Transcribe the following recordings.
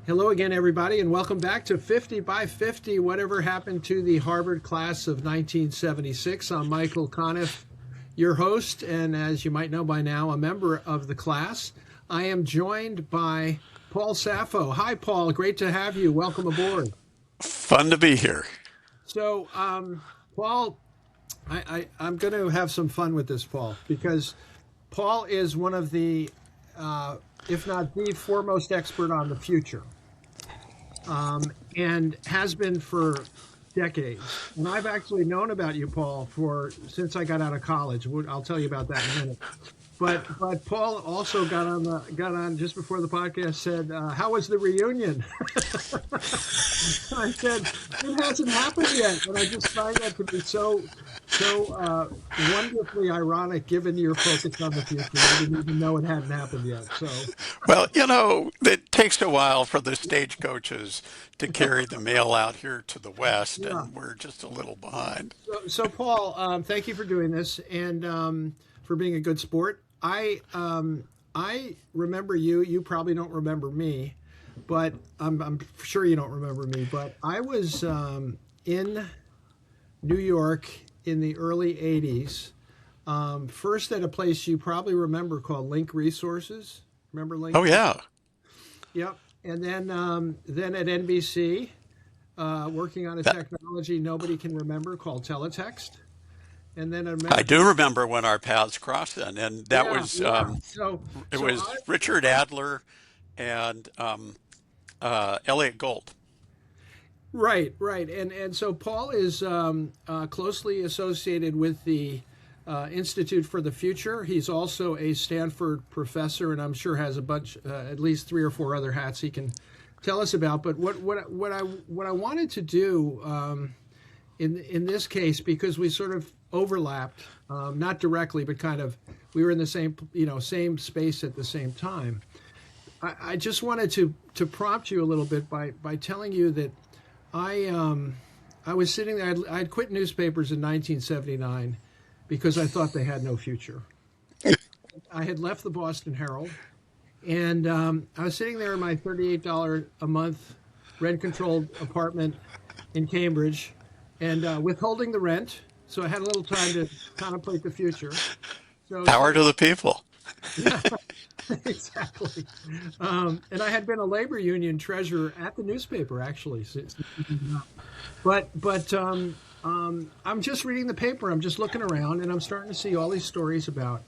Hello again, everybody, and welcome back to 50 by 50, Whatever Happened to the Harvard Class of 1976. I'm Michael Conniff, your host, and as you might know by now, a member of the class. I am joined by Paul Saffo. Hi, Paul. Great to have you. Welcome aboard. Fun to be here. So, Paul, I'm going to have some fun with this, Paul, because Paul is one of the, if not the foremost expert on the future, and has been for decades. And I've actually known about you, Paul, for since I got out of college. I'll tell you about that in a minute. But Paul also got on just before the podcast. Said, "How was the reunion?" I said, "It hasn't happened yet," and I just find that to be so wonderfully ironic, given your focus on the future. I didn't even know it hadn't happened yet. So, Well, it takes a while for the stagecoaches to carry the mail out here to the west, yeah. and we're just a little behind. So Paul, thank you for doing this and for being a good sport. I remember you. You probably don't remember me, but I'm sure you don't remember me. But I was in New York in the early '80s. First at a place you probably remember called Link Resources. Remember Link? Oh, yeah. Yep. And then at NBC, working on a That, technology nobody can remember called teletext. And then I American. do remember when our paths crossed then, and that Yeah, was yeah. So, it so was I Richard Adler and Elliot Gold. right, right, and so Paul is closely associated with the Institute for the Future. He's also a Stanford professor, and I'm sure has a bunch, at least three or four other hats he can tell us about. But what I wanted to do in this case, because we sort of overlapped, not directly, but kind of, we were in the same space at the same time. I just wanted to prompt you a little bit by telling you that I was sitting there. I'd quit newspapers in 1979 because I thought they had no future. I had left the Boston Herald, and I was sitting there in my $38 a month rent-controlled apartment in Cambridge, and withholding the rent. So I had a little time to contemplate the future. So Power some, to the people. yeah, exactly. And I had been a labor union treasurer at the newspaper actually. But I'm just reading the paper. I'm just looking around, and I'm starting to see all these stories about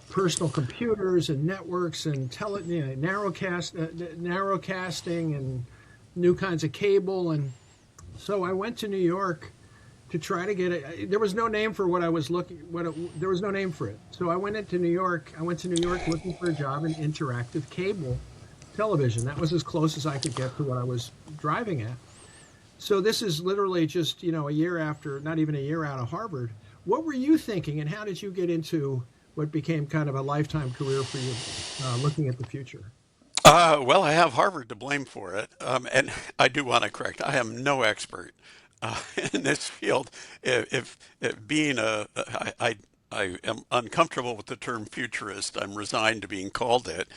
personal computers and networks and narrowcasting and new kinds of cable. And so I went to New York to try to get it. There was no name for what I was looking. There was no name for it. So I went into New York. I went to New York looking for a job in interactive cable television. That was as close as I could get to what I was driving at. So this is literally just a year after, not even a year out of Harvard. What were you thinking, and how did you get into what became kind of a lifetime career for you, looking at the future? Well, I have Harvard to blame for it, and I do want to correct. I am no expert in this field. If being I am uncomfortable with the term futurist. I'm resigned to being called it.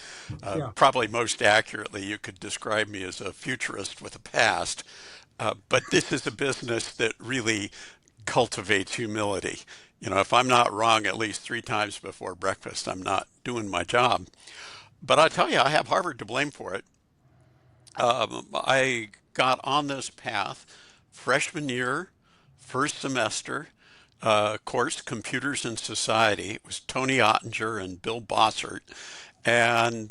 Yeah. Probably most accurately, you could describe me as a futurist with a past. But this is a business that really cultivates humility. If I'm not wrong at least three times before breakfast, I'm not doing my job. But I tell you, I have Harvard to blame for it. I got on this path freshman year, first semester, course, Computers in Society. It was Tony Ottinger and Bill Bossert. And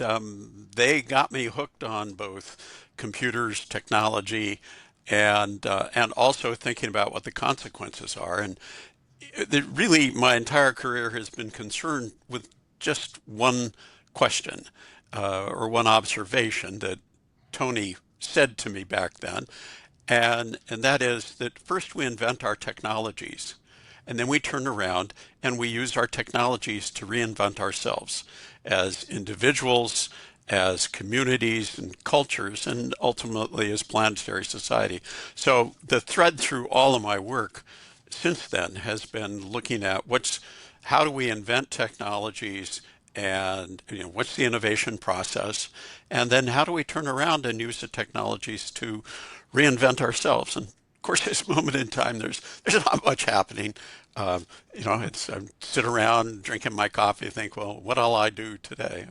they got me hooked on both computers, technology, and also thinking about what the consequences are. And really, my entire career has been concerned with just one question or one observation that Tony said to me back then, and that is that first we invent our technologies, and then we turn around and we use our technologies to reinvent ourselves as individuals, as communities and cultures, and ultimately as planetary society. So the thread through all of my work since then has been looking at how do we invent technologies and what's the innovation process, and then how do we turn around and use the technologies to reinvent ourselves? And of course, at this moment in time, there's not much happening. It's I sit around drinking my coffee, think, well, what'll I do today?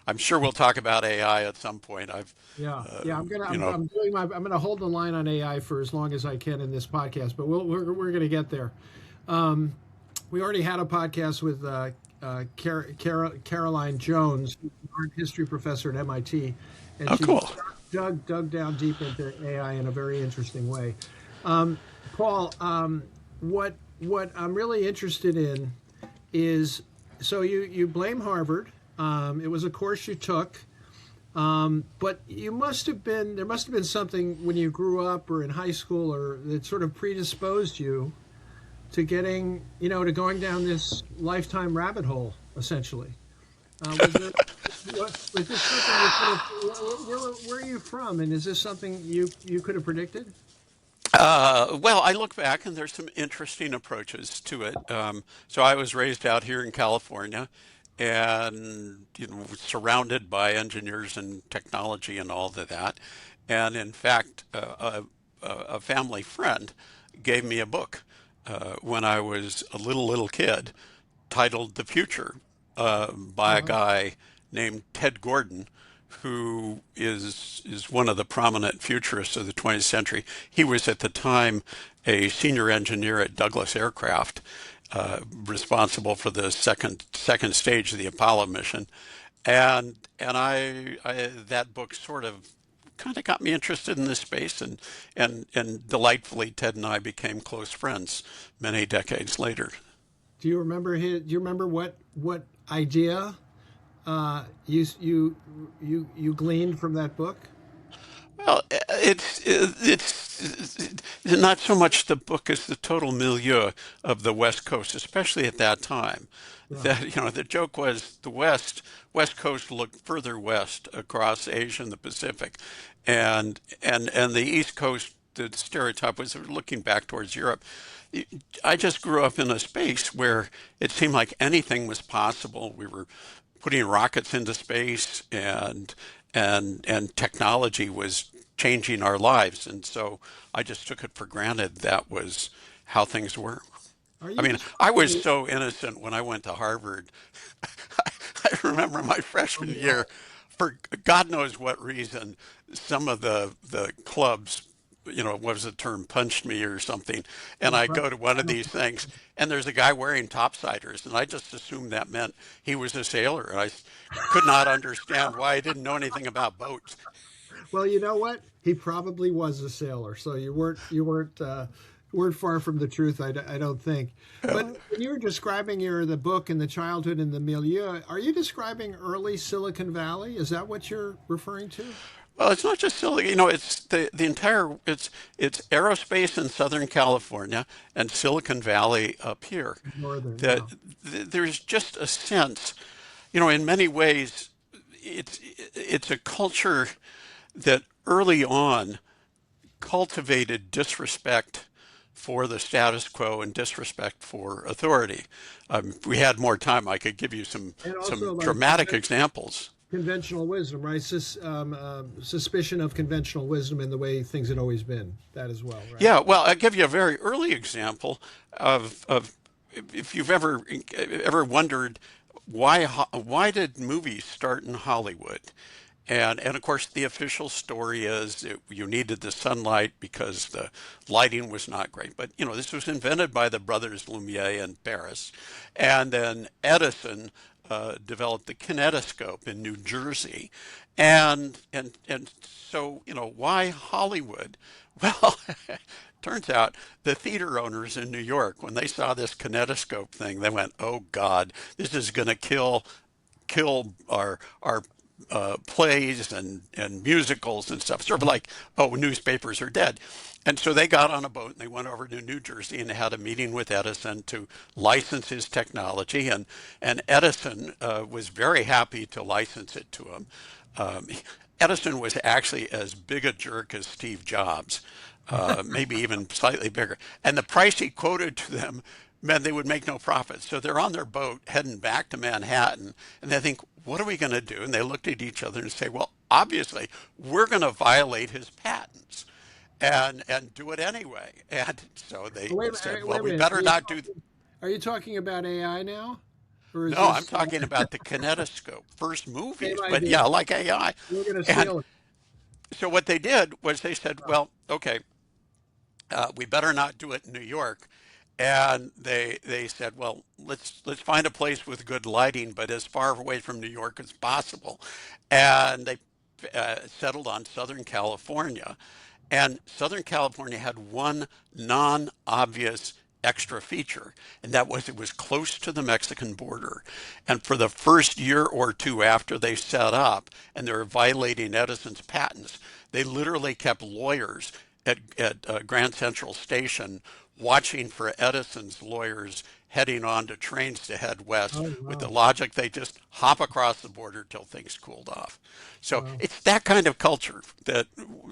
I'm sure we'll talk about AI at some point. Yeah, uh, yeah. you know, I'm gonna hold the line on AI for as long as I can in this podcast, but we're gonna get there. Um, we already had a podcast with Caroline Jones, who's an art history professor at MIT, and oh, she cool. dug down deep into AI in a very interesting way. Paul, what I'm really interested in is, so you blame Harvard. It was a course you took. But there must have been something when you grew up or in high school or that sort of predisposed you to getting, to going down this lifetime rabbit hole, essentially. Was there, was this something you could have, where are you from? And is this something you could have predicted? Well, I look back and there's some interesting approaches to it. So I was raised out here in California and surrounded by engineers and technology and all of that. And in fact, a family friend gave me a book when I was a little kid titled The Future by a Uh-huh. guy named Ted Gordon, who is one of the prominent futurists of the 20th century. He was at the time a senior engineer at Douglas Aircraft, responsible for the second stage of the Apollo mission, and I that book sort of kind of got me interested in this space, and delightfully, Ted and I became close friends many decades later. Do you remember what idea you gleaned from that book? Well, it's not so much the book as the total milieu of the West Coast, especially at that time. Right. That the joke was the West Coast looked further west across Asia and the Pacific, and the East Coast. The stereotype was looking back towards Europe. I just grew up in a space where it seemed like anything was possible. We were putting rockets into space, and technology was changing our lives, and so I just took it for granted that was how things were. Are I you mean, I was describing? so innocent when I went to Harvard. I remember my Oh, freshman wow. year, for God knows what reason, some of the clubs, what was the term, punched me or something. And I go to one of these things, and there's a guy wearing topsiders, and I just assumed that meant he was a sailor. And I could not understand why I didn't know anything about boats. Well, you know what? He probably was a sailor, so you weren't far from the truth. I don't think. But when you were describing the book and the childhood and the milieu, are you describing early Silicon Valley? Is that what you're referring to? Well, it's not just Silicon, it's the entire, it's aerospace in Southern California and Silicon Valley up here. Northern, That yeah. there's just a sense, in many ways, it's a culture that early on cultivated disrespect for the status quo and disrespect for authority. If we had more time, I could give you And some also like dramatic examples. conventional wisdom, right? Suspicion of conventional wisdom in the way things had always been. That as well, right? Yeah, well, I'll give you a very early example of if you've ever wondered why did movies start in Hollywood? And of course, the official story is you needed the sunlight because the lighting was not great. But this was invented by the brothers Lumiere in Paris, and then Edison developed the kinetoscope in New Jersey, and so why Hollywood? Well, turns out the theater owners in New York, when they saw this kinetoscope thing, they went, "Oh God, this is going to kill our plays and musicals and stuff." Sort of like, oh, newspapers are dead. And so they got on a boat and they went over to New Jersey and had a meeting with Edison to license his technology. And Edison was very happy to license it to him. Um, Edison was actually as big a jerk as Steve Jobs, maybe even slightly bigger. And the price he quoted to them meant they would make no profit. So they're on their boat heading back to Manhattan, and they think, what are we going to do? And they looked at each other and say, well, obviously, we're going to violate his patents and do it anyway. And so Oh, they wait, said, wait well, a we minute. better not do. Are you talking about AI now, or is No, I'm this talking about the kinetoscope, first same movies, but idea? yeah, like AI. We're going to And steal it. so what they did was they said, well, okay, we better not do it in New York. And they said, well, let's find a place with good lighting, but as far away from New York as possible. And they settled on Southern California. And Southern California had one non-obvious extra feature, and that was it was close to the Mexican border. And for the first year or two after they set up, and they were violating Edison's patents, they literally kept lawyers at Grand Central Station watching for Edison's lawyers heading on to trains to head west Oh, with the wow. logic they just hop across the border till things cooled off. So Wow. it's that kind of culture that,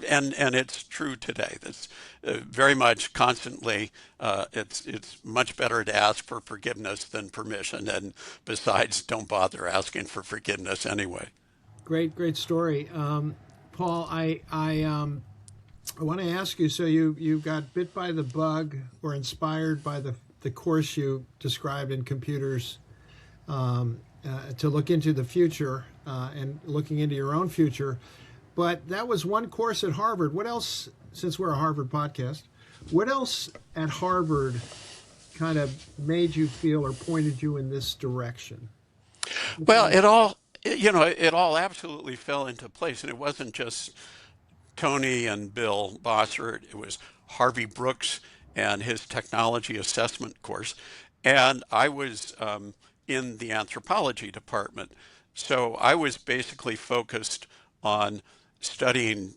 and it's true today. That's very much constantly. It's much better to ask for forgiveness than permission, and besides, don't bother asking for forgiveness anyway. Great story. Paul, I want to ask you, so you got bit by the bug or inspired by the course you described in computers to look into the future and looking into your own future. But that was one course at Harvard. What else, since we're a Harvard podcast, what else at Harvard kind of made you feel or pointed you in this direction? Well, it all absolutely fell into place, and it wasn't just Tony and Bill Bossert. It was Harvey Brooks and his technology assessment course. And I was in the anthropology department. So I was basically focused on studying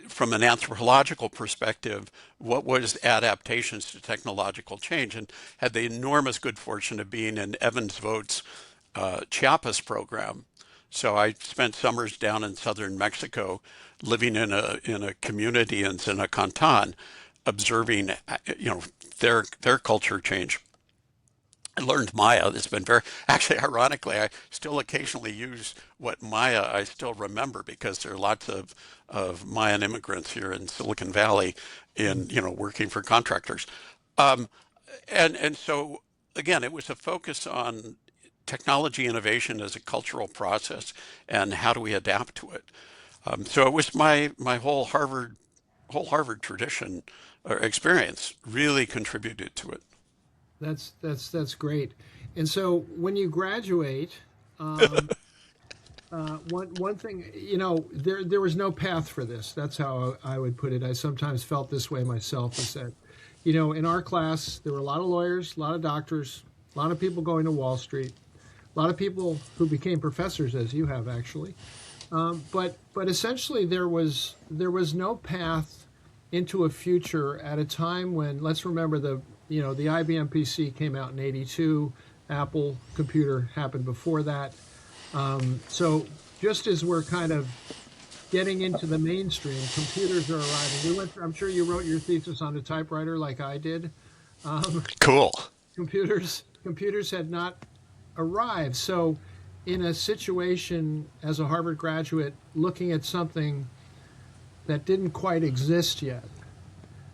from an anthropological perspective what was adaptations to technological change, and had the enormous good fortune of being in Evans Vogt's Chiapas program. So I spent summers down in southern Mexico, living in a community in Zinacantan, observing their culture change. I learned Maya. It's been very, actually, ironically, I still occasionally use what Maya I still remember because there are lots of Mayan immigrants here in Silicon Valley in, working for contractors. Um, and so, again, it was a focus on technology innovation as a cultural process and how do we adapt to it. So it was my whole Harvard tradition or experience really contributed to it. That's great. And so when you graduate, um, one thing, there was no path for this. That's how I would put it. I sometimes felt this way myself. Is that, in our class there were a lot of lawyers, a lot of doctors, a lot of people going to Wall Street, a lot of people who became professors, as you have actually. But essentially there was no path into a future at a time when, let's remember, the IBM PC came out in '82, Apple computer happened before that. So just as we're kind of getting into the mainstream, computers are arriving. I'm sure you wrote your thesis on a typewriter like I did. Um, Cool. computers had not arrived. So in a situation as a Harvard graduate looking at something that didn't quite exist yet,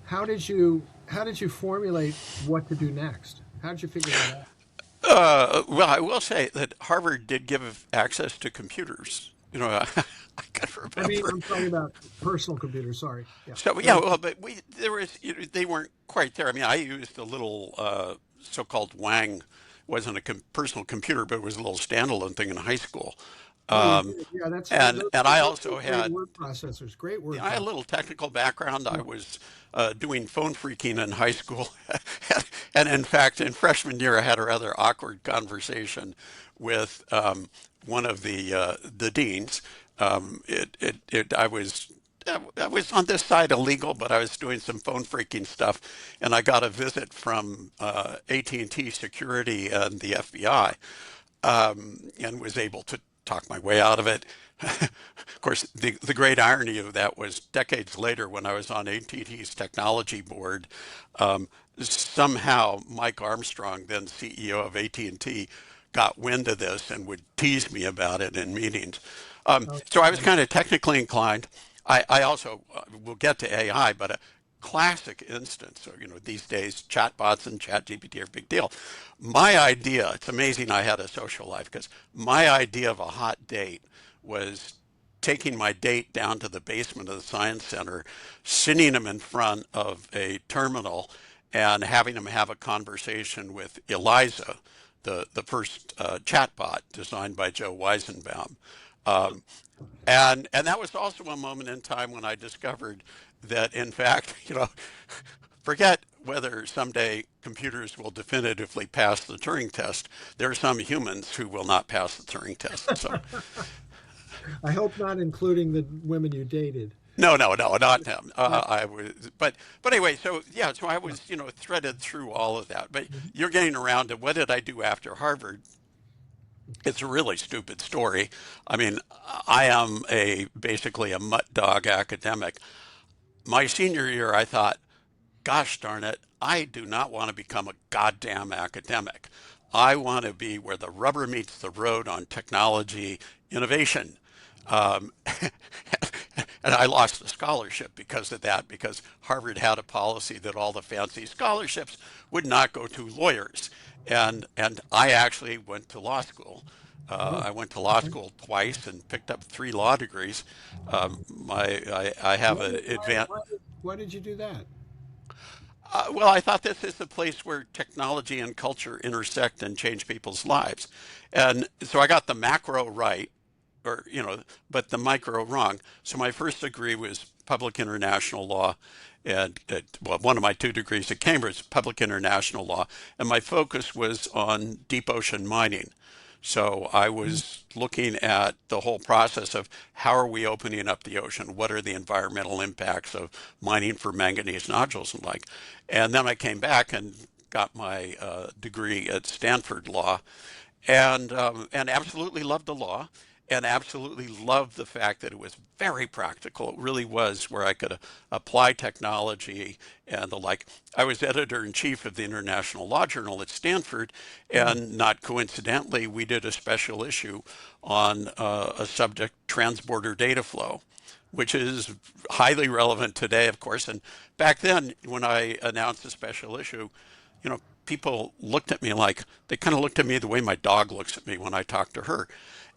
how did you formulate what to do next? How did you figure that out? Well, I will say that Harvard did give access to computers. I can I mean, remember. I'm talking about personal computers. Sorry. Yeah. So Go yeah, ahead. well, but they weren't quite there. I mean, I used a little so-called Wang, wasn't a personal computer, but it was a little standalone thing in high school. Oh, you Um, did. Yeah, that's and those, and I those are also great had word processors. Great word I had a processors. little technical background. I Yeah. was doing phone freaking in high school, and in fact, in freshman year, I had a rather awkward conversation with one of the deans. I was on this side illegal, but I was doing some phone freaking stuff, and I got a visit from AT&T security and the FBI, and was able to talk my way out of it. Of course, the great irony of that was decades later when I was on AT&T's technology board, um, somehow Mike Armstrong, then CEO of AT&T, got wind of this and would tease me about it in meetings. Oh, So I was kind of technically inclined. I also will get to AI, but a classic instance. So these days chatbots and ChatGPT are a big deal. My idea, it's amazing I had a social life because my idea of a hot date was taking my date down to the basement of the science center, sitting him in front of a terminal, and having him have a conversation with Eliza, the first chatbot designed by Joe Weizenbaum. Um, and that was also a moment in time when I discovered that, in fact, forget whether someday computers will definitively pass the Turing test. There are some humans who will not pass the Turing test. So I hope not including the women you dated. no, not him. Uh, I was, but anyway. So yeah, so I yeah. was, threaded through all of that. But Mhm. you're getting around to what did I do after Harvard? It's a really stupid story. I mean, I am basically a mutt dog academic. My senior year, I thought, gosh darn it, I do not want to become a goddamn academic. I want to be where the rubber meets the road on technology innovation. Um, and I lost the scholarship because of that, because Harvard had a policy that all the fancy scholarships would not go to lawyers. And I actually went to law school. Oh, I went to law okay. school twice and picked up 3 law degrees. I have an advanced. Why did you do that? Well, I thought this is the place where technology and culture intersect and change people's lives. And so I got the macro right, but the micro wrong. So my first degree was public international law. And well, one of my 2 degrees at Cambridge, public international law. And my focus was on deep ocean mining. So I Mm. was looking at the whole process of how are we opening up the ocean? What are the environmental impacts of mining for manganese nodules and like? And then I came back and got my degree at Stanford Law, and absolutely loved the law, and absolutely loved the fact that it was very practical. It really was where I could apply technology and the like. I was editor in chief of the International Law Journal at Stanford, Mm. and not coincidentally, we did a special issue on a subject, transborder data flow, which is highly relevant today, of course. And back then, when I announced a special issue, people looked at me like they kind of looked at me the way my dog looks at me when I talk to her.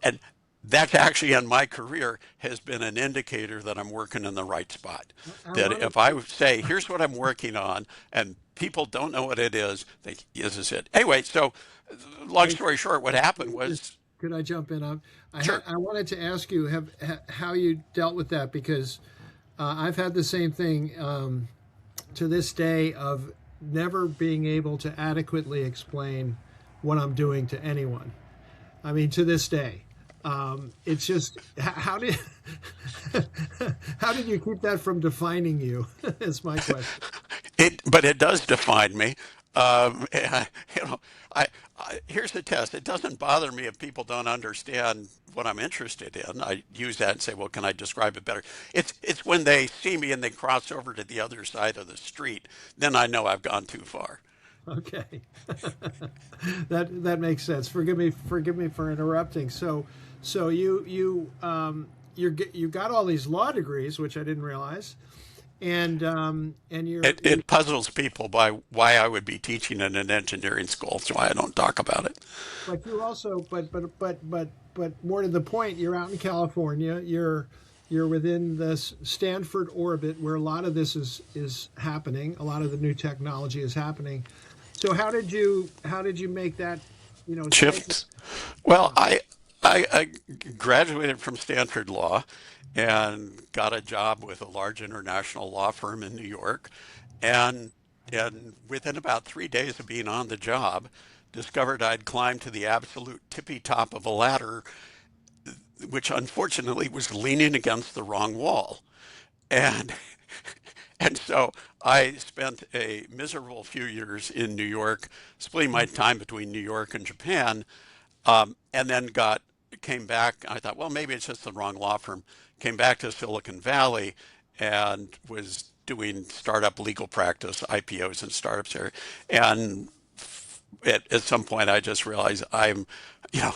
And that actually in my career has been an indicator that I'm working in the right spot. I That wanted if I say, here's what I'm working on, and people don't know what it is, they, this is it. Anyway, so long I, story short, what happened just was, could I jump in? sure, I wanted to ask you how you dealt with that because I've had the same thing to this day of never being able to adequately explain what I'm doing to anyone. I mean, to this day, it's just how did how did you keep that from defining you? Is my question. but it does define me. You know, here's the test. It doesn't bother me if people don't understand what I'm interested in. I use that and say, well, can I describe it better? It's when they see me and they cross over to the other side of the street, then I know I've gone too far. Okay, that makes sense. Forgive me for interrupting. So you got all these law degrees, which I didn't realize, and you're It puzzles people by why I would be teaching in an engineering school. That's why I don't talk about it. but you also but more to the point, you're out in California. You're within this Stanford orbit where a lot of this is happening. A lot of the new technology is happening. So how did you make that statement? Shifts. Well, Yeah. I graduated from Stanford Law and got a job with a large international law firm in New York, and and within about 3 days of being on the job, discovered I'd climbed to the absolute tippy top of a ladder, which unfortunately was leaning against the wrong wall. And and so I spent a miserable few years in New York, splitting my time between New York and Japan, and then came back. I thought, well, maybe it's just the wrong law firm. Came back to Silicon Valley and was doing startup legal practice, IPOs and startups here. And at some point, I just realized you know,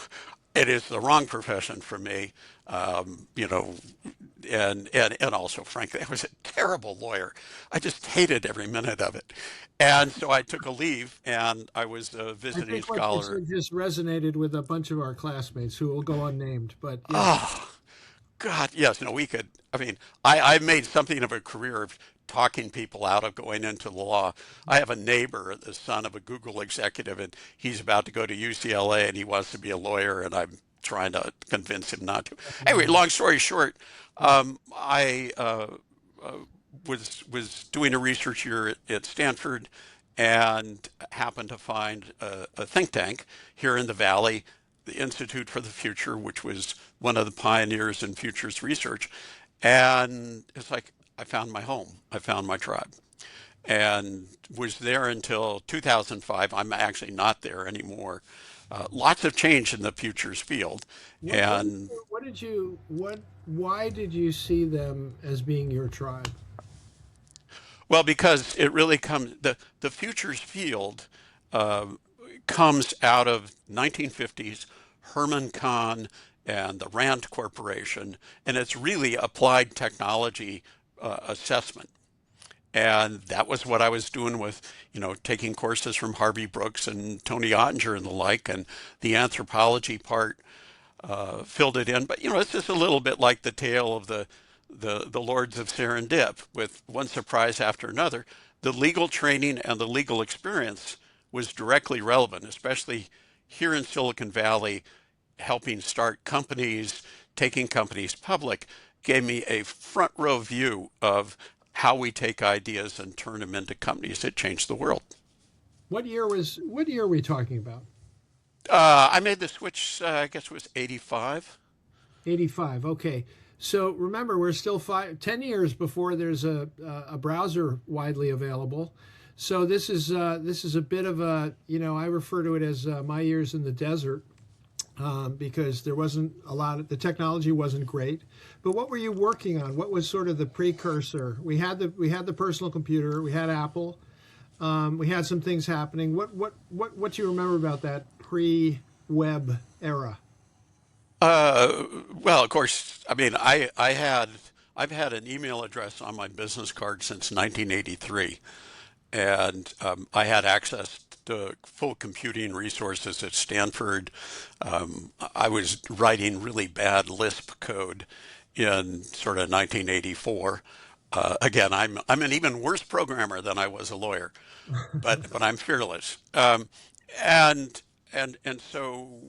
it is the wrong profession for me. You know, and also, frankly, I was a terrible lawyer. I just hated every minute of it. And so I took a leave, and I was a I visiting think what you scholar. said just resonated with a bunch of our classmates who will go unnamed. But yeah, Oh, God, yes, no, we could. I mean, I made something of a career of talking people out of going into the law. I have a neighbor, the son of a Google executive, and he's about to go to UCLA and he wants to be a lawyer, and I'm trying to convince him not to. Anyway, long story short, I was doing a research year at Stanford and happened to find a think tank here in the Valley, the Institute for the Future, which was one of the pioneers in futures research. And it's like I found my home, I found my tribe, and was there until 2005. I'm actually not there anymore. Lots of change in the futures field, what and what did you why did you see them as being your tribe? well, because it really comes the futures field uh, comes out of 1950s Herman Kahn and the Rand Corporation, and it's really applied technology assessment. And that was what I was doing with, taking courses from Harvey Brooks and Tony Ottinger and the like, and the anthropology part filled it in. But it's just a little bit like the tale of the Lords of Serendip, with one surprise after another. The legal training and the legal experience was directly relevant, especially here in Silicon Valley, helping start companies, taking companies public, gave me a front row view of how we take ideas and turn them into companies that change the world. What year are we talking about? I made the switch, I guess it was 85. 85. Okay. So remember, we're still 10 years before there's a browser widely available. So this is a bit of a, I refer to it as my years in the desert, because there wasn't a lot of the technology wasn't great. But what were you working on? What was sort of the precursor? We had the personal computer. We had Apple. We had some things happening. What do you remember about that pre-web era? Well, of course, I mean, I've had an email address on my business card since 1983, and I had access to full computing resources at Stanford. I was writing really bad Lisp code in sort of 1984. Again, I'm an even worse programmer than I was a lawyer, but I'm fearless. And and so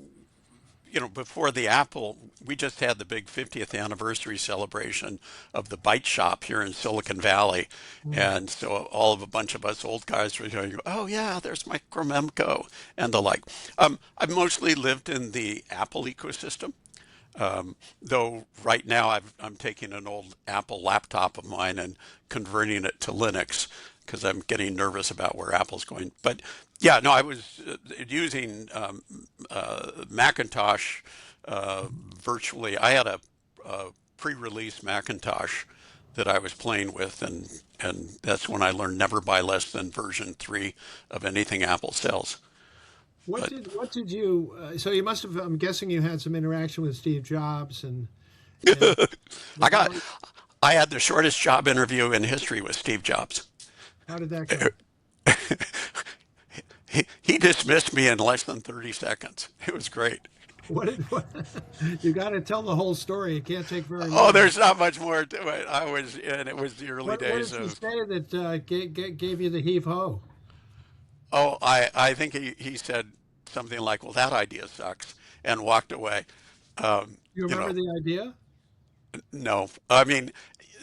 before the Apple, we just had the big 50th anniversary celebration of the Bite Shop here in Silicon Valley. And so all of a bunch of us old guys were going, oh, yeah, there's my Gromemco and the like. I've mostly lived in the Apple ecosystem. Though right now I'm taking an old Apple laptop of mine and converting it to Linux because I'm getting nervous about where Apple's going. But yeah, no, I was using Macintosh virtually. I had a pre-release Macintosh that I was playing with, and that's when I learned never buy less than version 3 of anything Apple sells. But What did you? So you must have. I'm guessing you had some interaction with Steve Jobs and I but got I had the shortest job interview in history with Steve Jobs. how did that go? He dismissed me in less than 30 seconds. It was great. What you got to tell the whole story. It can't take very Oh, long. there's not much more to it. And it was the early What days did he of, say that gave you the heave ho? oh, I think he said something like, well, that idea sucks, and walked away. You You remember know, the idea? no, I mean,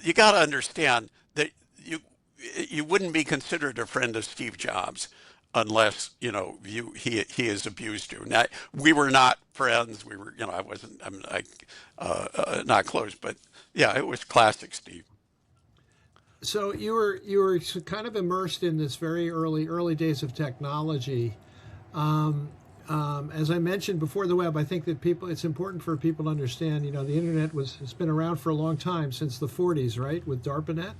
you got to understand that you wouldn't be considered a friend of Steve Jobs unless he has abused you. Now, we were not friends. We were, I wasn't. I'm like not close, but yeah, it was classic Steve. So you were kind of immersed in this very early days of technology. As I mentioned before the web, I think that it's important for people to understand. The internet it's been around for a long time, since the 40s, right, with DARPANET.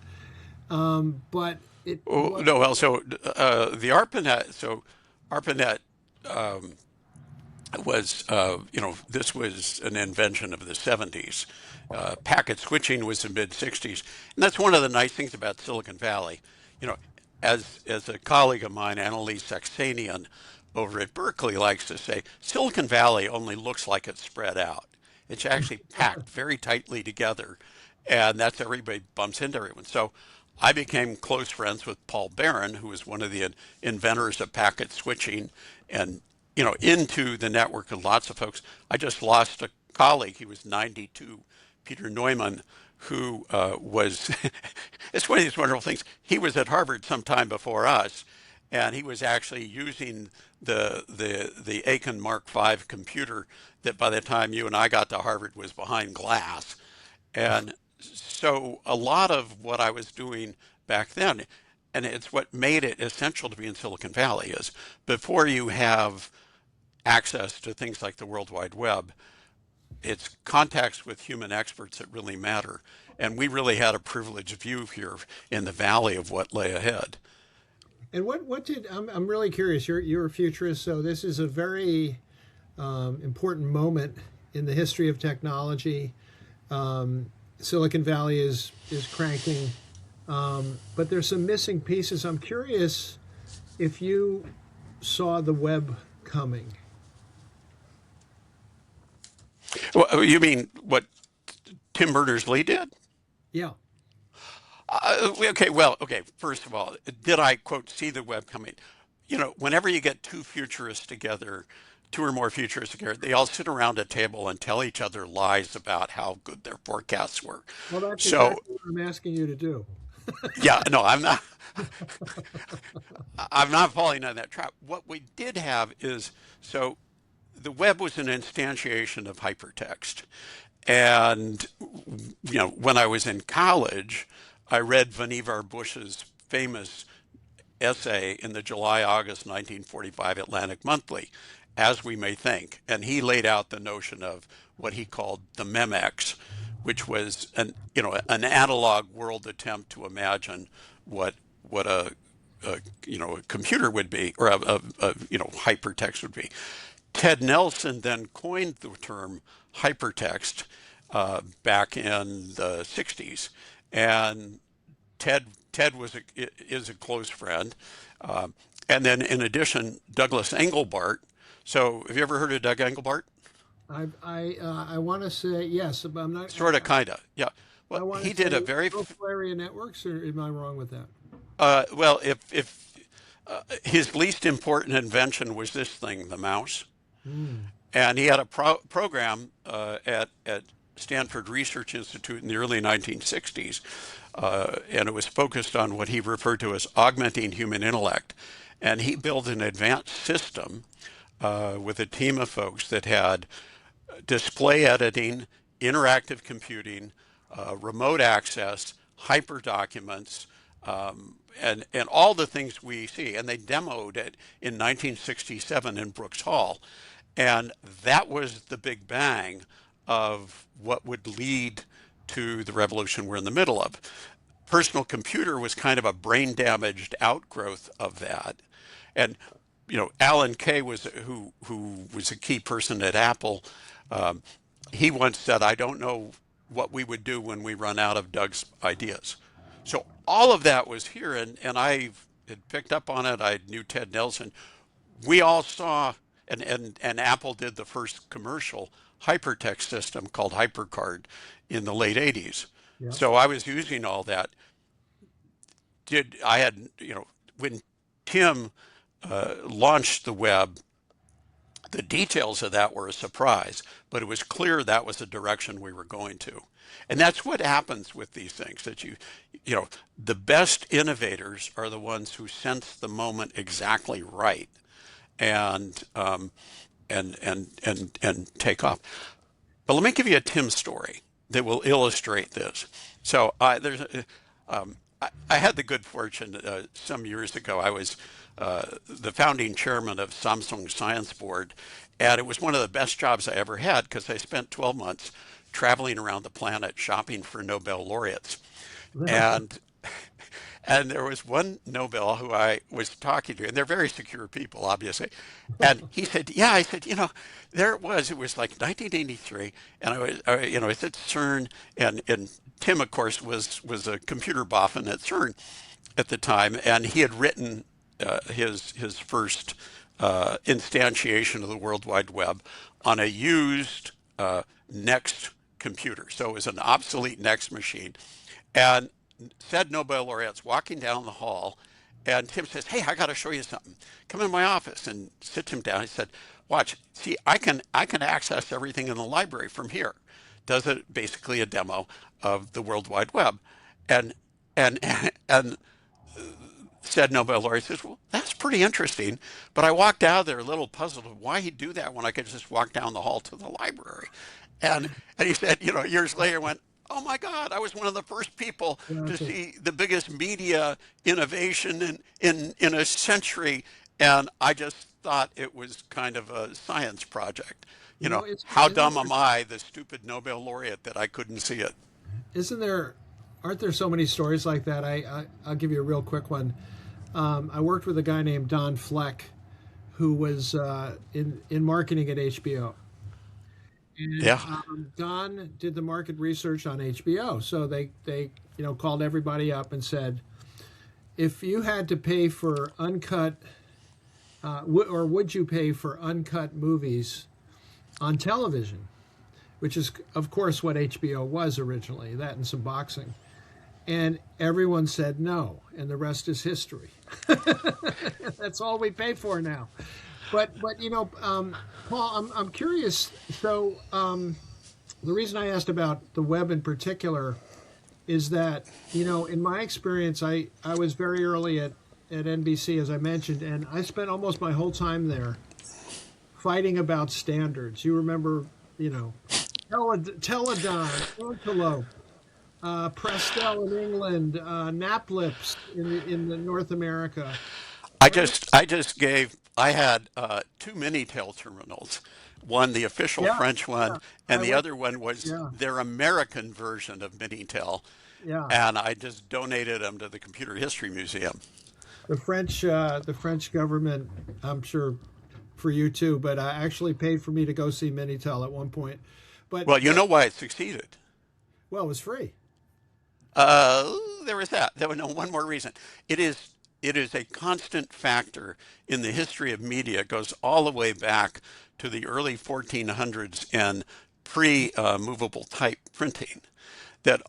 but it Oh, was no, well, so the ARPANET, so ARPANET was, this was an invention of the 70s. Packet switching was the mid 60s. And that's one of the nice things about Silicon Valley. You know, as a colleague of mine, Annalise Saxenian over at Berkeley likes to say, Silicon Valley only looks like it's spread out. It's actually packed very tightly together, and that's everybody bumps into everyone. So I became close friends with Paul Barron, who was one of the inventors of packet switching, and into the network of lots of folks. I just lost a colleague. He was 92, Peter Neumann, who was. It's one of these wonderful things. He was at Harvard sometime before us, and he was actually using the Aiken Mark V computer that by the time you and I got to Harvard was behind glass. And so a lot of what I was doing back then, and it's what made it essential to be in Silicon Valley, is before you have access to things like the World Wide Web, it's contacts with human experts that really matter. And we really had a privileged view here in the valley of what lay ahead. and what did I'm really curious. You're a futurist, so this is a very important moment in the history of technology. Silicon Valley is cranking, but there's some missing pieces. I'm curious if you saw the web coming. Well, you mean what Tim Berners-Lee did? Yeah. Okay, well, okay, first of all, did I, quote, see the web coming? Whenever you get two futurists together, two or more futurists together, they all sit around a table and tell each other lies about how good their forecasts were. Well, that's So, exactly what I'm asking you to do. yeah, no, I'm not. I'm not falling on that trap. What we did have is so the web was an instantiation of hypertext. And, when I was in college, I read Vannevar Bush's famous essay in the July-August 1945 Atlantic Monthly, As We May Think. And he laid out the notion of what he called the Memex, which was an analog world attempt to imagine what a computer would be, or hypertext would be. Ted Nelson then coined the term hypertext back in the 60s, and Ted is a close friend, and then in addition, Douglas Engelbart. So, have you ever heard of Doug Engelbart? I want to say yes, but I'm not. Sort of, kind of, yeah. I Well, want to he did a say very local area networks, or am I wrong with that? well. If his least important invention was this thing, the mouse. Hmm. And he had a program at Stanford Research Institute in the early 1960s, and it was focused on what he referred to as augmenting human intellect. And he built an advanced system with a team of folks that had display editing, interactive computing, remote access, hyperdocuments, and all the things we see. And they demoed it in 1967 in Brooks Hall. And that was the big bang of what would lead to the revolution we're in the middle of. Personal computer was kind of a brain damaged outgrowth of that. And Alan Kay was who was a key person at Apple. Um, he once said, "I don't know what we would do when we run out of Doug's ideas." So all of that was here, and I had picked up on it. I knew Ted Nelson. We all saw, and Apple did the first commercial hypertext system called HyperCard in the late 80s. Yeah. So I was using all that. I had, when Tim launched the web, the details of that were a surprise, but it was clear that was the direction we were going to. And that's what happens with these things, that the best innovators are the ones who sense the moment exactly right and take off. But let me give you a Tim story that will illustrate this. So I had the good fortune some years ago. I was the founding chairman of Samsung Science Board, and it was one of the best jobs I ever had because I spent 12 months traveling around the planet shopping for Nobel laureates. And And there was one Nobel who I was talking to, and they're very secure people, obviously. And he said, "Yeah," I said, there it was. It was like 1983, and I was at CERN, and Tim, of course, was a computer boffin at CERN at the time, and he had written his first instantiation of the World Wide Web on a used Next computer. So it was an obsolete Next machine. And said Nobel laureate's walking down the hall, and Tim says, "Hey, I got to show you something. Come in my office," and sits him down. He said, "Watch, see, I can access everything in the library from here." Does it basically a demo of the World Wide Web, and and and said Nobel laureate says, "Well, that's pretty interesting, but I walked out there a little puzzled of why he'd do that when I could just walk down the hall to the library." And he said, years later went, "Oh my God, I was one of the first people to see the biggest media innovation in a century, and I just thought it was kind of a science project. How dumb am I, the stupid Nobel laureate, that I couldn't see it?" isn't there, aren't there so many stories like that? I'll give you a real quick one. I worked with a guy named Don Fleck, who was in marketing at HBO. And Yeah. Don did the market research on HBO. So they called everybody up and said, if you had to pay for uncut, or would you pay for uncut movies on television, which is, of course, what HBO was originally, that and some boxing. And everyone said no, and the rest is history. That's all we pay for now. But Paul, I'm curious. So the reason I asked about the web in particular is that in my experience, I was very early at NBC, as I mentioned, and I spent almost my whole time there fighting about standards. You remember, Teledon, Antelope, Prestel in England, Naplips in the North America. I had two Minitel terminals. One, the official Yeah, French yeah. one, and I the went. other one was Yeah, their American version of Minitel. yeah. And I just donated them to the Computer History Museum. The French government, I'm sure, for you too, but actually paid for me to go see Minitel at one point. But Well, you know why it succeeded? well, it was free. There was that. There was no one more reason. It is it is a constant factor in the history of media. It goes all the way back to the early 1400s and pre-movable type printing. That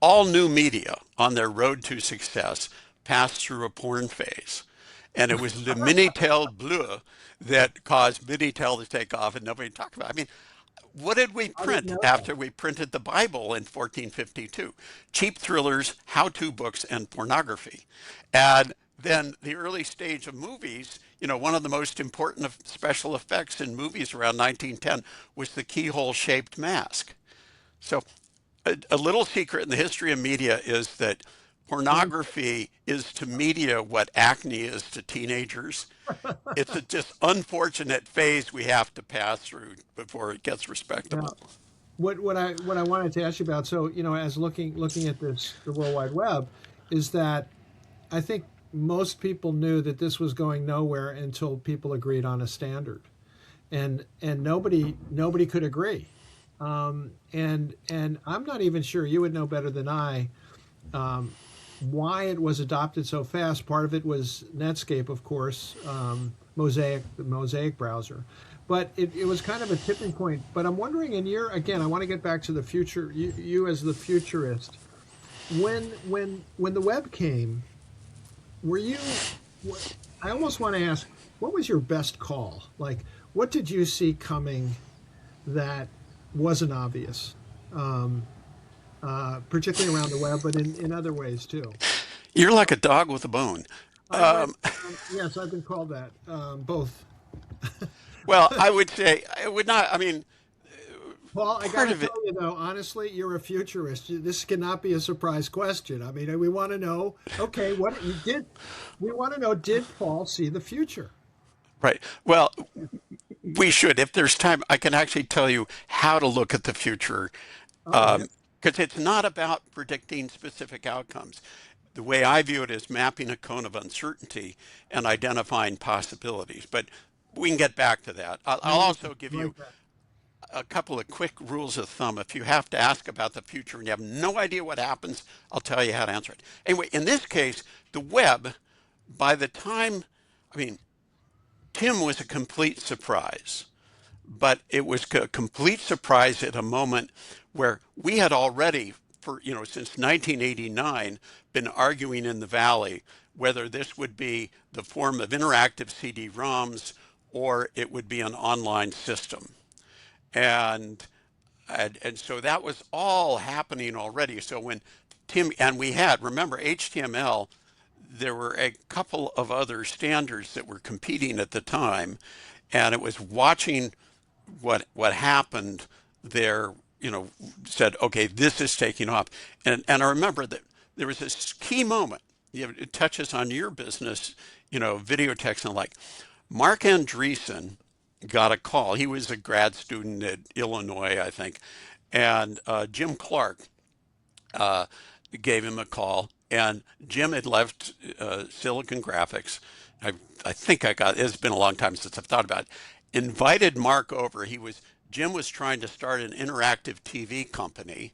all new media on their road to success passed through a porn phase. And it was the Minitel Bleu that caused Minitel to take off and nobody talked about it. I mean, what did we I didn't print know that. after we printed the Bible in 1452? Cheap thrillers, how-to books, and pornography. And then the early stage of movies, one of the most important special effects in movies around 1910 was the keyhole-shaped mask. So a little secret in the history of media is that pornography is to media what acne is to teenagers. It's a just unfortunate phase we have to pass through before it gets Yeah. respectable. What I wanted to ask you about, so as looking at this, the World Wide Web, is that I think most people knew that this was going nowhere until people agreed on a standard, and nobody could agree. And I'm not even sure, you would know better than I, why it was adopted so fast. Part of it was Netscape, of course, the Mosaic browser. But it was kind of a tipping point. But I'm wondering, again, I want to get back to the future, you as the futurist, when the web came, were you, I almost want to ask, what was your best call? Like, what did you see coming that wasn't obvious? Particularly around the web, but in other ways too. You're like a dog with a bone. Yes, I've been called that. Both. Well, I would say I would not. I mean, Paul, I got part to of it. tell you though, honestly, you're a futurist. This cannot be a surprise question. I mean, we want to know, okay, what you did. We want to know, did Paul see the future? Right. Well, we should. If there's time, I can actually tell you how to look at the future, Oh, yeah. because it's not about predicting specific outcomes. the way I view it is mapping a cone of uncertainty and identifying possibilities. But we can get back to that. I'll also give I you like that. a couple of quick rules of thumb. If you have to ask about the future and you have no idea what happens, I'll tell you how to answer it. Anyway, in this case, the web, by the time, I mean, Tim was a complete surprise, but it was a complete surprise at a moment where we had already, for since 1989, been arguing in the Valley whether this would be the form of interactive CD-ROMs or it would be an online system. And, and so that was all happening already. So when Tim, and we had, remember HTML, there were a couple of other standards that were competing at the time, and it was watching what happened there, said, okay, this is taking off. And I remember that there was this key moment, it touches on your business, video text and like. Mark Andreessen got a call. He was a grad student at Illinois, I think. And Jim Clark gave him a call. And Jim had left Silicon Graphics. I think it's been a long time since I've thought about it. Invited Mark over. Jim was trying to start an interactive TV company,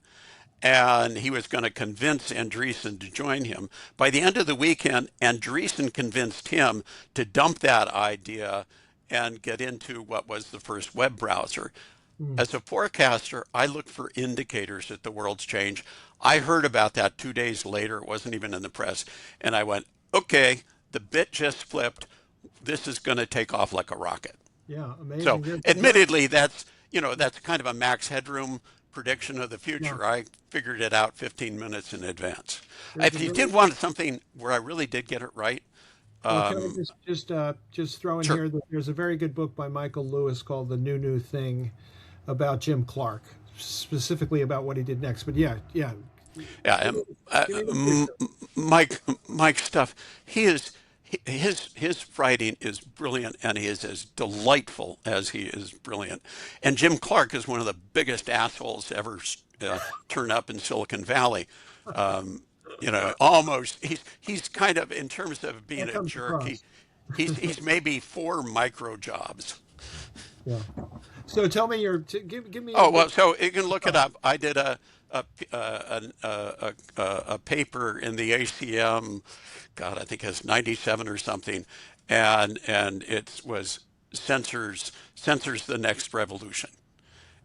and he was going to convince Andreessen to join him. By the end of the weekend, Andreessen convinced him to dump that idea and get into what was the first web browser. As a forecaster, I look for indicators that the world's changed. I heard about that 2 days later. It wasn't even in the press. And I went, okay, the bit just flipped. This is going to take off like a rocket. Yeah, So amazing. admittedly, that's kind of a max headroom prediction of the Yeah, future. I figured it out 15 minutes in advance. there's a If you very did want something where I really did get it right, well. Can I um, just throw in sure. here that there's a very good book by Michael Lewis called The New Thing about Jim Clark, specifically about what he did next. But yeah, yeah. Yeah, Give me, give me the gist of Mike's stuff. His writing is brilliant, and he is as delightful as he is brilliant. And Jim Clark is one of the biggest assholes ever turn up in Silicon Valley. Um, almost he's kind of, in terms of being that a comes jerk. across. He's maybe 4 micro jobs. Yeah. So tell me give me a Oh bit. well, so you can look it up. I did a paper in the ACM. God, I think it's 97 or something, and it was sensors the next revolution,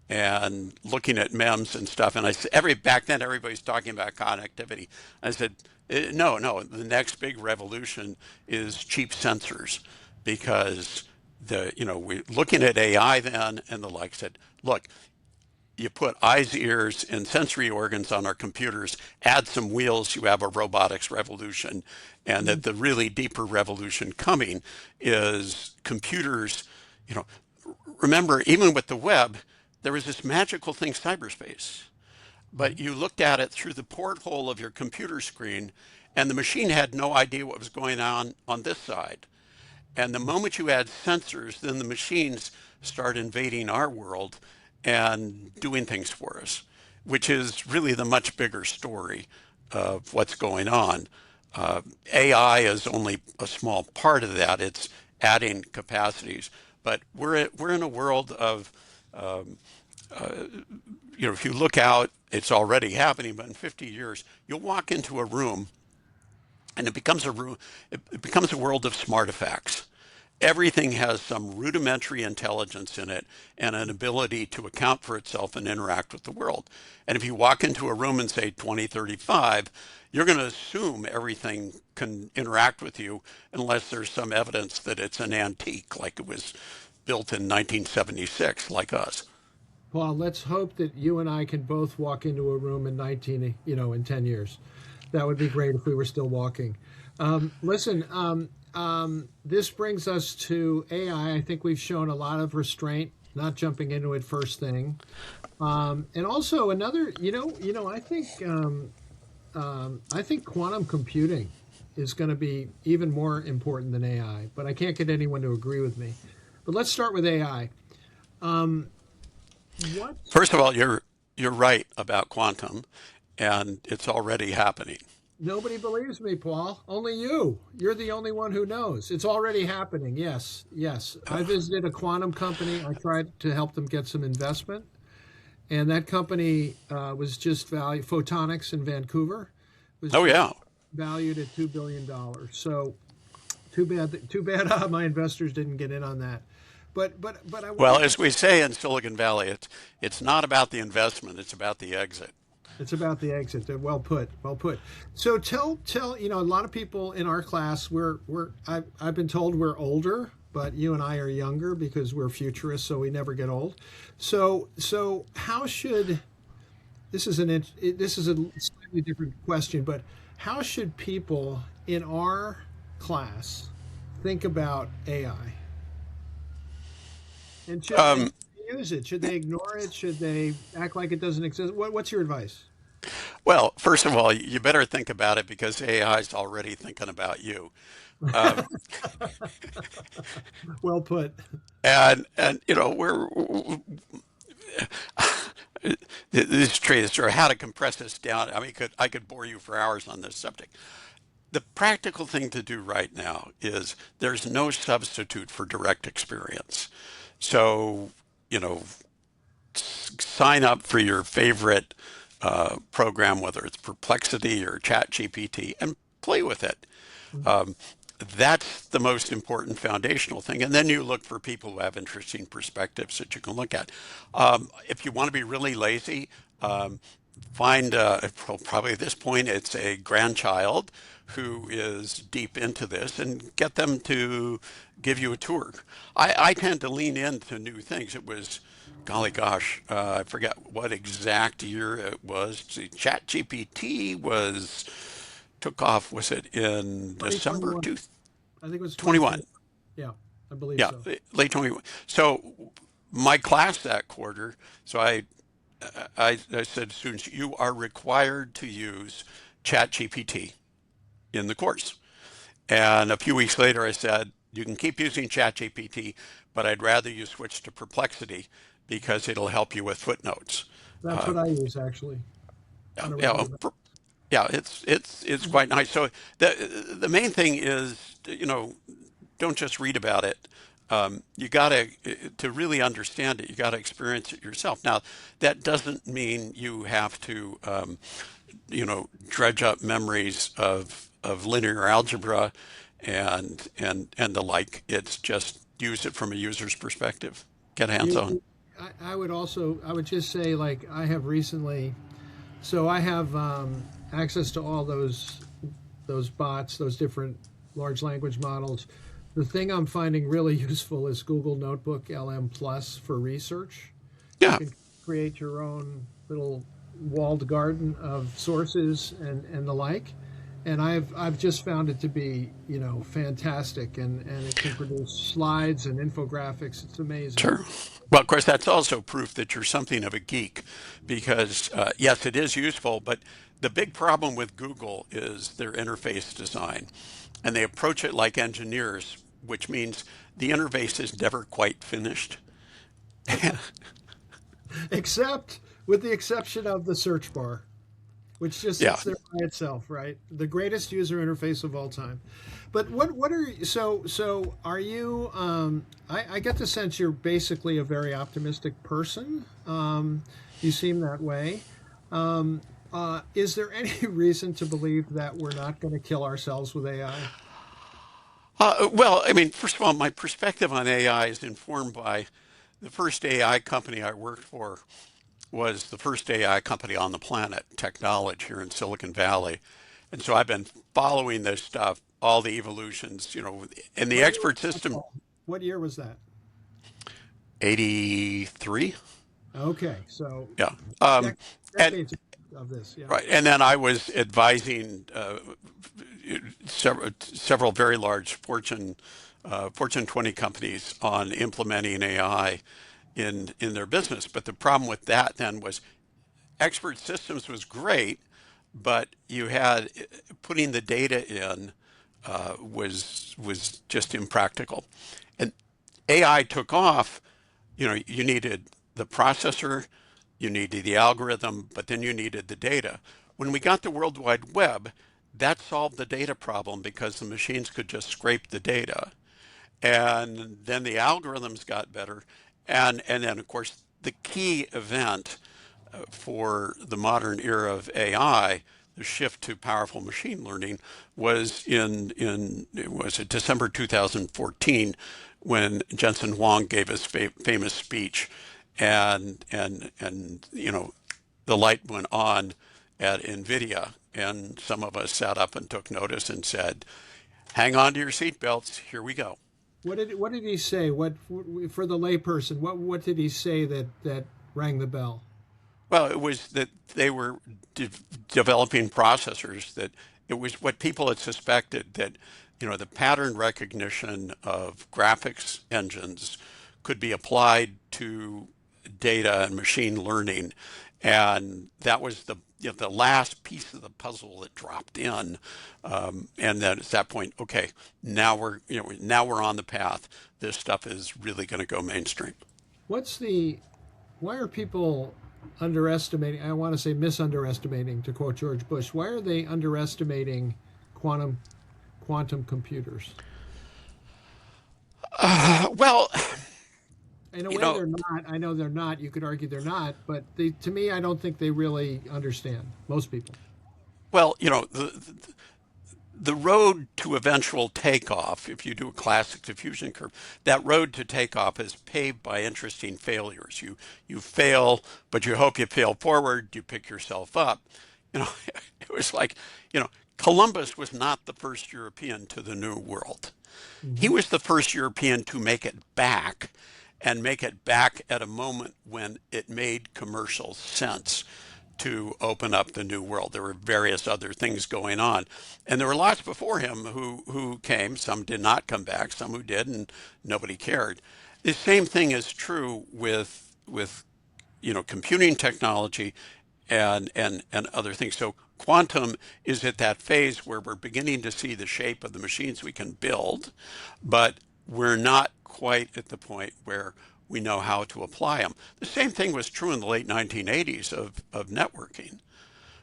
and looking at MEMS and stuff. And back then everybody's talking about connectivity. I said, no, the next big revolution is cheap sensors, because we're looking at AI then, and the like said, look, you put eyes, ears, and sensory organs on our computers, add some wheels, you have a robotics revolution. And that the really deeper revolution coming is computers. You know, remember, even with the web, there was this magical thing, cyberspace. But you looked at it through the porthole of your computer screen, and the machine had no idea what was going on this side. And the moment you add sensors, then the machines start invading our world and doing things for us, which is really the much bigger story of what's going on. AI is only a small part of that. It's adding capacities, but we're in a world of, if you look out, it's already happening. But in 50 years, you'll walk into a room, and it becomes a room. It becomes a world of smart effects. Everything has some rudimentary intelligence in it and an ability to account for itself and interact with the world. And if you walk into a room and say 2035, you're going to assume everything can interact with you unless there's some evidence that it's an antique, like it was built in 1976, like us. Paul, let's hope that you and I can both walk into a room in 10 years. That would be great if we were still walking. Listen, this brings us to AI. I think we've shown a lot of restraint, not jumping into it first thing. And also another, I think quantum computing is going to be even more important than AI, but I can't get anyone to agree with me. But let's start with AI. What? First of all, you're right about quantum, and it's already happening. Nobody believes me, Paul. Only you. You're the only one who knows. It's already happening. Yes, yes. I visited a quantum company. I tried to help them get some investment, and that company was just valued. Photonics in Vancouver was Oh just yeah. valued at $2 billion. So too bad. Too bad my investors didn't get in on that. But I Well, wanted to. as we say in Silicon Valley, it's not about the investment; it's about the exit. It's about the exit. Well put. Well put. So tell a lot of people in our class I've been told we're older, but you and I are younger because we're futurists, so we never get old. So how should this is a slightly different question, but how should people in our class think about AI? And should they Um, use it? Should they ignore it? Should they act like it doesn't exist? What's your advice? well, first of all, you better think about it because AI is already thinking about you. Um, Well put. and this trade is sort of how to compress this down. I mean, I could bore you for hours on this subject. The practical thing to do right now is there's no substitute for direct experience. So, you know, sign up for your favorite program, whether it's Perplexity or ChatGPT, and play with it. Um, that's the most important foundational thing. And then you look for people who have interesting perspectives that you can look at. If you want to be really lazy, find, well, probably at this point, it's a grandchild who is deep into this and get them to give you a tour. I tend to lean into new things. It was, golly gosh, I forget what exact year it was. ChatGPT was took off, was it in December 2021. I think it was 2021? 2020. Yeah, I believe Yeah, so. late 21. So my class that quarter, so I said to students, you are required to use ChatGPT in the course. And a few weeks later, I said, you can keep using ChatGPT, but I'd rather you switch to Perplexity because it'll help you with footnotes. That's Uh, what I use actually yeah, on a yeah, regular basis. yeah, it's quite nice. So the main thing is, don't just read about it. You got to really understand it. You got to experience it yourself. Now, that doesn't mean you have to, dredge up memories of linear algebra and the like. It's just use it from a user's perspective. Get hands on. You, I would just say like I have recently, so I have access to all those bots, those different large language models. The thing I'm finding really useful is Google Notebook LM Plus for research. You Yeah, can create your own little walled garden of sources and the like. And I've just found it to be fantastic, and it can produce slides and infographics. It's amazing. sure. Well, of course, that's also proof that you're something of a geek because, yes, it is useful, but the big problem with Google is their interface design. And they approach it like engineers, which means the interface is never quite finished. Except with the exception of the search bar, which just Yeah. sits there by itself, right? The greatest user interface of all time. But what are so are you? I get the sense you're basically a very optimistic person. You seem that way. Is there any reason to believe that we're not going to kill ourselves with AI? Well, I mean, first of all, my perspective on AI is informed by the first AI company I worked for was the first AI company on the planet, Technology here in Silicon Valley. And so I've been following this stuff, all the evolutions, and the What year expert was that, system, Paul? What year was that? 83. Okay, so Yeah. Um, dec- and decades of this, yeah. right. And then I was advising several very large Fortune 20 companies on implementing AI in their business. But the problem with that then was expert systems was great, but you had putting the data in was just impractical. And AI took off. You needed the processor, you needed the algorithm, but then you needed the data. When we got the World Wide Web, that solved the data problem because the machines could just scrape the data. And then the algorithms got better. And then, of course, the key event for the modern era of AI, the shift to powerful machine learning, was in was it December 2014 when Jensen Huang gave his famous speech, and the light went on at NVIDIA, and some of us sat up and took notice and said, "Hang on to your seatbelts. Here we go." What did he say? What for the layperson? What did he say that rang the bell? Well, it was that they were developing processors that it was what people had suspected that, the pattern recognition of graphics engines could be applied to data and machine learning. And that was the last piece of the puzzle that dropped in. And then at that point, okay, now we're on the path. This stuff is really going to go mainstream. Why are people underestimating, I want to say misunderestimating, to quote George Bush, why are they underestimating quantum computers? Well, In a way, they're not. I know they're not. You could argue they're not, but to me, I don't think they really understand. Most people. well, the road to eventual takeoff, if you do a classic diffusion curve, that road to takeoff is paved by interesting failures. You fail, but you hope you fail forward. You pick yourself up. It was like, Columbus was not the first European to the New World. He was the first European to make it back, and make it back at a moment when it made commercial sense to open up the New World. There were various other things going on. And there were lots before him who came. Some did not come back, some who did, and nobody cared. The same thing is true with computing technology and other things. So quantum is at that phase where we're beginning to see the shape of the machines we can build, but we're not quite at the point where we know how to apply them. The same thing was true in the late 1980s of networking.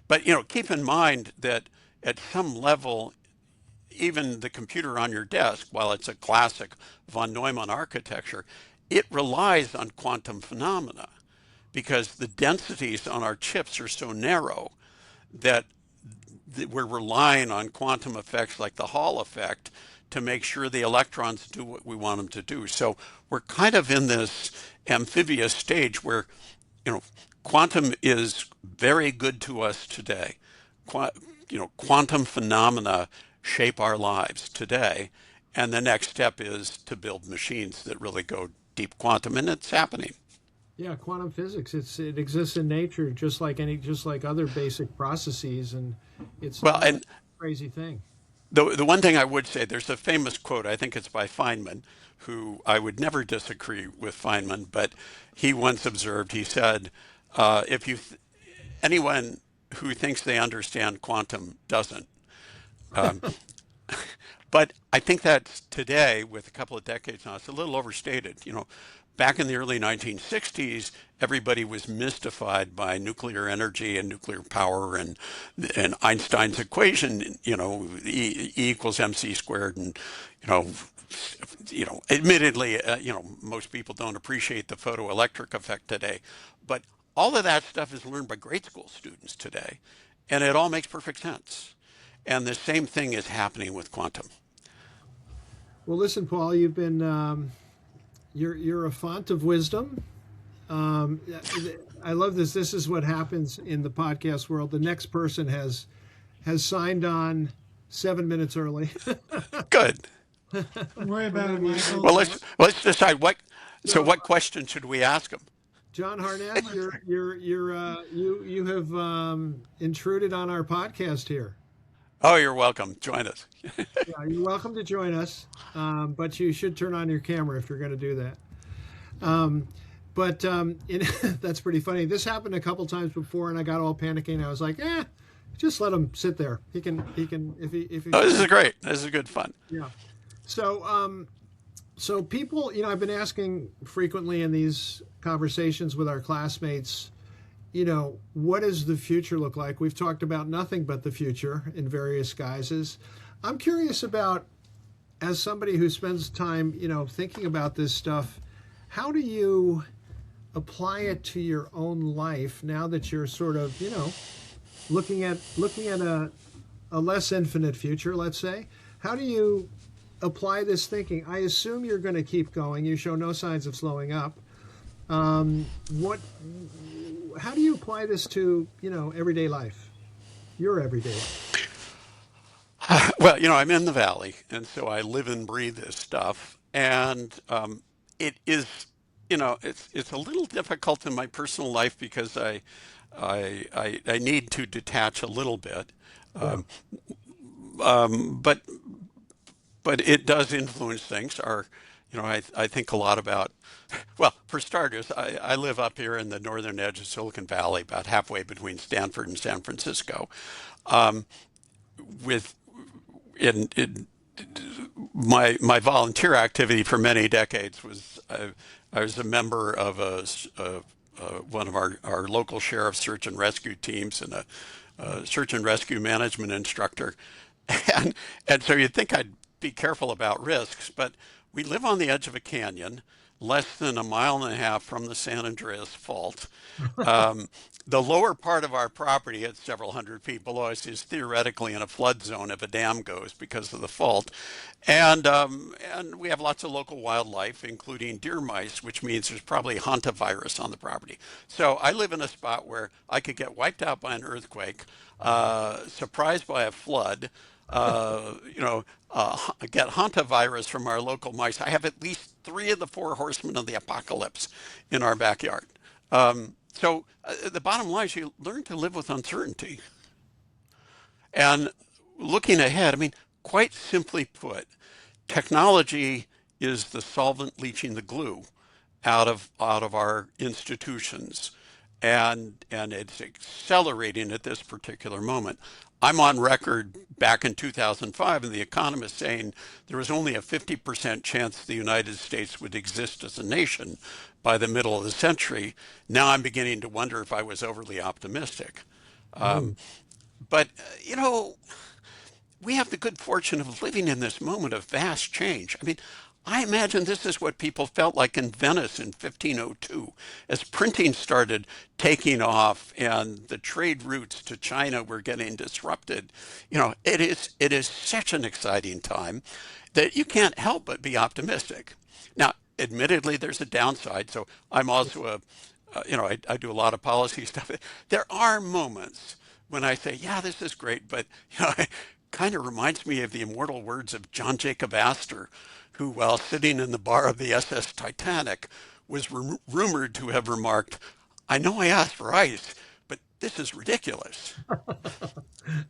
But keep in mind that at some level, even the computer on your desk, while it's a classic von Neumann architecture, it relies on quantum phenomena because the densities on our chips are so narrow that we're relying on quantum effects like the Hall effect to make sure the electrons do what we want them to do. So we're kind of in this amphibious stage where, quantum is very good to us today. Quantum phenomena shape our lives today. And the next step is to build machines that really go deep quantum, and it's happening. Yeah, quantum physics. It exists in nature just like other basic processes, and it's Well, not a and crazy thing. the one thing I would say, there's a famous quote, I think it's by Feynman, who I would never disagree with Feynman, but he once observed, he said, if anyone who thinks they understand quantum doesn't. Um, but I think that today, with a couple of decades now, it's a little overstated. Back in the early 1960s, everybody was mystified by nuclear energy and nuclear power and Einstein's equation, E equals mc squared, and admittedly, most people don't appreciate the photoelectric effect today, but all of that stuff is learned by grade school students today, and it all makes perfect sense. And the same thing is happening with quantum. Well, listen, Paul, you've been you're a font of wisdom. I love this. This is what happens in the podcast world. The next person has signed on 7 minutes early. Good. Don't worry about it, Michael. Well, let's decide what. So, what question should we ask him? John Harnett, you have intruded on our podcast here. Oh, you're welcome. Join us. Yeah, you're welcome to join us, but you should turn on your camera if you're going to do that. That's pretty funny. This happened a couple times before, and I got all panicking. I was like, just let him sit there. He can if he. Oh, this is great. This is good fun. Yeah. So people, I've been asking frequently in these conversations with our classmates, what does the future look like? We've talked about nothing but the future in various guises. I'm curious about, as somebody who spends time, thinking about this stuff, how do you apply it to your own life now that you're sort of, looking at a less infinite future, let's say? How do you apply this thinking? I assume you're going to keep going. You show no signs of slowing up. What? How do you apply this to everyday life, your everyday life? Well, I'm in the valley, and so I live and breathe this stuff, and it is, it's a little difficult in my personal life because I need to detach a little bit, Yeah. but it does influence things. I think a lot about, well, for starters, I live up here in the northern edge of Silicon Valley, about halfway between Stanford and San Francisco. With in my volunteer activity for many decades was I was a member of one of our local sheriff search and rescue teams and a search and rescue management instructor, and so you'd think I'd be careful about risks, but we live on the edge of a canyon, less than a mile and a half from the San Andreas Fault. Um, the lower part of our property at several hundred feet below us is theoretically in a flood zone if a dam goes because of the fault. And we have lots of local wildlife, including deer mice, which means there's probably hantavirus on the property. So I live in a spot where I could get wiped out by an earthquake, surprised by a flood, get hantavirus from our local mice. I have at least three of the four horsemen of the apocalypse in our backyard. So the bottom line is you learn to live with uncertainty. And looking ahead, I mean, quite simply put, technology is the solvent leaching the glue out of our institutions, and it's accelerating at this particular moment. I'm on record back in 2005 in The Economist saying there was only a 50% chance the United States would exist as a nation by the middle of the century. Now I'm beginning to wonder if I was overly optimistic. Oh, But, we have the good fortune of living in this moment of vast change. I mean, I imagine this is what people felt like in Venice in 1502 as printing started taking off and the trade routes to China were getting disrupted. It is such an exciting time that you can't help but be optimistic. Now, admittedly, there's a downside. So I'm also I do a lot of policy stuff. There are moments when I say, yeah, this is great, but it kind of reminds me of the immortal words of John Jacob Astor, who, while sitting in the bar of the SS Titanic, was rumored to have remarked, "I know I asked for ice, but this is ridiculous."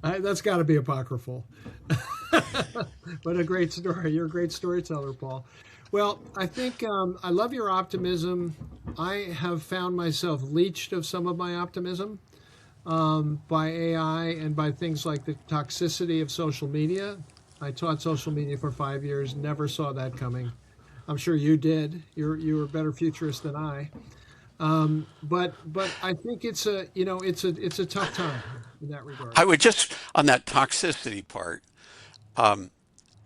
that's got to be apocryphal. But a great story. You're a great storyteller, Paul. Well, I think I love your optimism. I have found myself leached of some of my optimism by AI and by things like the toxicity of social media. I taught social media for 5 years, never saw that coming. I'm sure you did. You're a better futurist than I. But I think it's a tough time in that regard. I would just, on that toxicity part, um,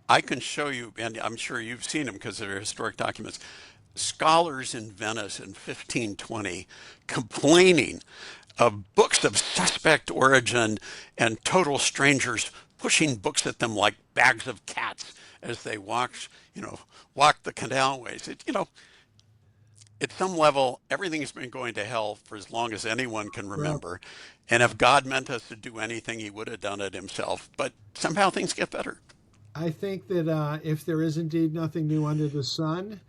I can show you, and I'm sure you've seen them because they're historic documents, scholars in Venice in 1520 complaining of books of suspect origin and total strangers pushing books at them like bags of cats as they walked the canalways. At some level, everything has been going to hell for as long as anyone can Well, remember. And if God meant us to do anything, he would have done it himself. But somehow things get better. I think that if there is indeed nothing new under the sun,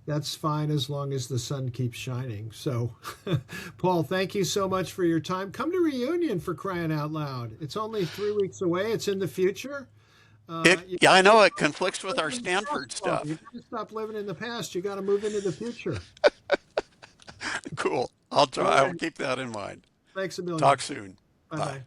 that's fine as long as the sun keeps shining. So, Paul, thank you so much for your time. Come to Reunion, for crying out loud. It's only 3 weeks away. It's in the future. Yeah, I You know it gotta conflicts with live our in the past, Stanford Paul. You stuff. got to stop living in the past. You got to move into the future. Cool. I'll All try. I'll right. keep that in mind. Thanks a million. Talk soon. Bye Bye. bye.